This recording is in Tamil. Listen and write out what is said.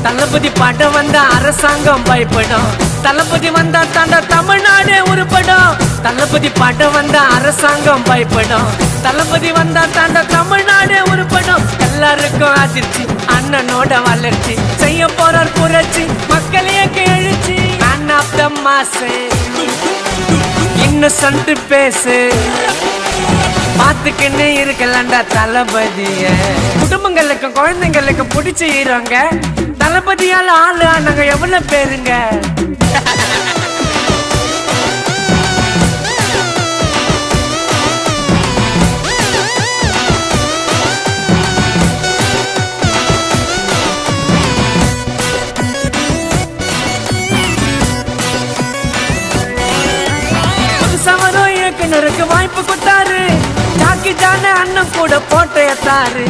தளபதி பாட்டம் வந்தா அரசாங்கம் பயப்படும். தளபதி வந்தா தாண்டா தமிழ்நாடே உருப்படும். தளபதி பாட்டம் வந்தா அரசாங்கம் பயப்படும். தளபதி வந்தா தாண்டா தமிழ்நாடே உருப்படும். எல்லாருக்கும் அதிர்ச்சி அண்ணனோட வளர்ச்சி செய்ய போறார் புரட்சி மக்களையே எழுச்சி. Man of the mass innocent பேசு பாத்துக்கின்னு இருக்கலாண்டா தளபதிய. குடும்பங்களுக்கு குழந்தைங்களுக்கு பிடிச்சி ஹீரோங்க. தளபதியால ஆளு ஆனாங்க எவ்வளவு பேருங்க. சமரம் இயக்குனருக்கு வாய்ப்பு கொடுத்தாரு. ஜாக்கி ஜான அண்ணன் கூட போட்டோ எடுத்தாரு.